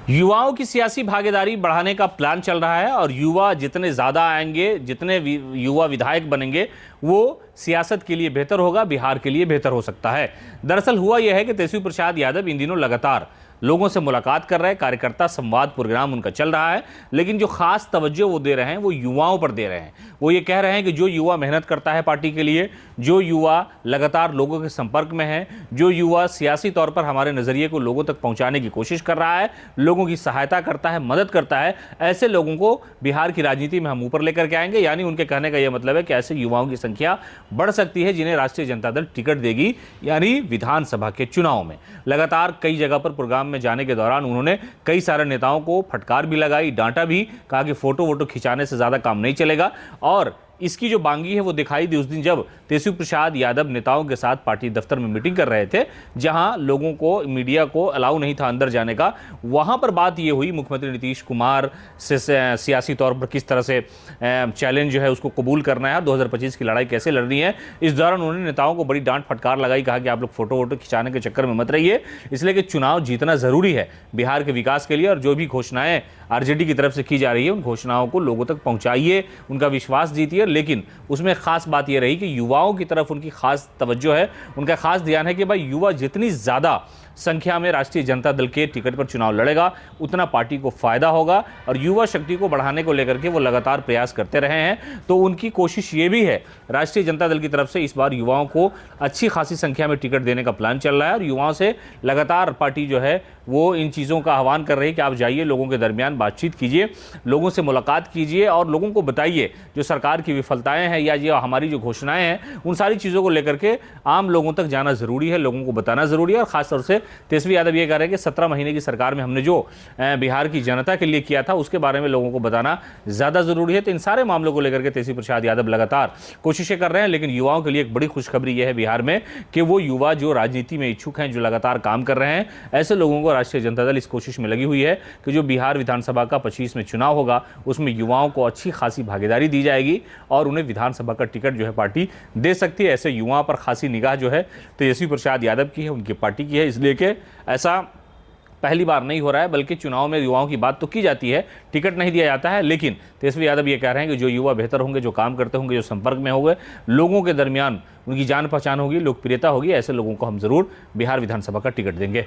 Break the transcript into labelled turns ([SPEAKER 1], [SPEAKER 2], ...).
[SPEAKER 1] युवाओं की सियासी भागीदारी बढ़ाने का प्लान चल रहा है और युवा जितने ज़्यादा आएंगे, जितने युवा विधायक बनेंगे, वो सियासत के लिए बेहतर होगा, बिहार के लिए बेहतर हो सकता है। दरअसल हुआ यह है कि तेजस्वी प्रसाद यादव इन दिनों लगातार लोगों से मुलाकात कर रहे हैं, कार्यकर्ता संवाद प्रोग्राम उनका चल रहा है, लेकिन जो खास तवज्जो वो दे रहे हैं वो युवाओं पर दे रहे हैं। वो ये कह रहे हैं कि जो युवा मेहनत करता है पार्टी के लिए, जो युवा लगातार लोगों के संपर्क में है, जो युवा सियासी तौर पर हमारे नज़रिए को लोगों तक पहुंचाने की कोशिश कर रहा है, लोगों की सहायता करता है, मदद करता है, ऐसे लोगों को बिहार की राजनीति में हम ऊपर लेकर के आएंगे। यानी उनके कहने का यह मतलब है कि ऐसे युवाओं की संख्या बढ़ सकती है जिन्हें राष्ट्रीय जनता दल टिकट देगी, यानी विधानसभा के चुनाव में। लगातार कई जगह पर प्रोग्राम में जाने के दौरान उन्होंने कई सारे नेताओं को फटकार भी लगाई, डांटा भी, कहा कि फोटो वोटो खिंचाने से ज्यादा काम नहीं चलेगा। और इसकी जो बांगी है वो दिखाई दी उस दिन जब तेजस्वी प्रसाद यादव नेताओं के साथ पार्टी दफ्तर में मीटिंग कर रहे थे, जहां लोगों को, मीडिया को अलाउ नहीं था अंदर जाने का। वहां पर बात ये हुई मुख्यमंत्री नीतीश कुमार से सियासी तौर पर किस तरह से चैलेंज जो है उसको कबूल करना है, 2025 की लड़ाई कैसे लड़नी है। इस दौरान उन्होंने नेताओं को बड़ी डांट फटकार लगाई, कहा कि आप लोग फोटो वोटो खिंचाने के चक्कर में मत रहिए, इसलिए कि चुनाव जीतना जरूरी है बिहार के विकास के लिए, और जो भी घोषणाएं आरजेडी की तरफ से की जा रही है उन घोषणाओं को लोगों तक पहुंचाइए, उनका विश्वास जीतिए। लेकिन उसमें खास बात यह रही कि युवाओं की तरफ उनकी खास तवज्जो है, उनका खास ध्यान है कि भाई युवा जितनी ज्यादा संख्या में राष्ट्रीय जनता दल के टिकट पर चुनाव लड़ेगा उतना पार्टी को फायदा होगा, और युवा शक्ति को बढ़ाने को लेकर के वो लगातार प्रयास करते रहे हैं। तो उनकी कोशिश ये भी है, राष्ट्रीय जनता दल की तरफ से इस बार युवाओं को अच्छी खासी संख्या में टिकट देने का प्लान चल रहा है, और युवाओं से लगातार पार्टी जो है वो इन चीज़ों का आह्वान कर रही है कि आप जाइए, लोगों के दरमियान बातचीत कीजिए, लोगों से मुलाकात कीजिए और लोगों को बताइए जो सरकार की विफलताएं हैं या जो हमारी जो घोषणाएं हैं उन सारी चीज़ों को लेकर के आम लोगों तक जाना जरूरी है, लोगों को बताना जरूरी है। और खासतौर से तेजस्वी यादव ये कह रहे हैं कि 17 महीने की सरकार में हमने जो बिहार की जनता के लिए किया था उसके बारे में लोगों को बताना ज़्यादा जरूरी है। तो इन सारे मामलों को लेकर के तेजस्वी प्रसाद यादव लगातार कोशिशें कर रहे हैं। लेकिन युवाओं के लिए एक बड़ी खुशखबरी यह है बिहार में कि वो युवा जो राजनीति में इच्छुक हैं, जो लगातार काम कर रहे हैं, ऐसे लोगों को राष्ट्रीय जनता दल इस कोशिश में लगी हुई है कि जो बिहार विधानसभा का 25 में चुनाव होगा उसमें युवाओं को अच्छी खासी भागीदारी दी जाएगी और उन्हें विधानसभा का टिकट जो है पार्टी दे सकती है। ऐसे युवाओं पर खासी निगाह जो है तेजस्वी प्रसाद यादव की है, उनकी पार्टी की है, इसलिए कि ऐसा पहली बार नहीं हो रहा है, बल्कि चुनाव में युवाओं की बात तो की जाती है, टिकट नहीं दिया जाता है। लेकिन तेजस्वी यादव ये कह रहे हैं कि जो युवा बेहतर होंगे, जो काम करते होंगे, जो संपर्क में होंगे, लोगों के दरमियान उनकी जान पहचान होगी, लोकप्रियता होगी, ऐसे लोगों को हम जरूर बिहार विधानसभा का टिकट देंगे।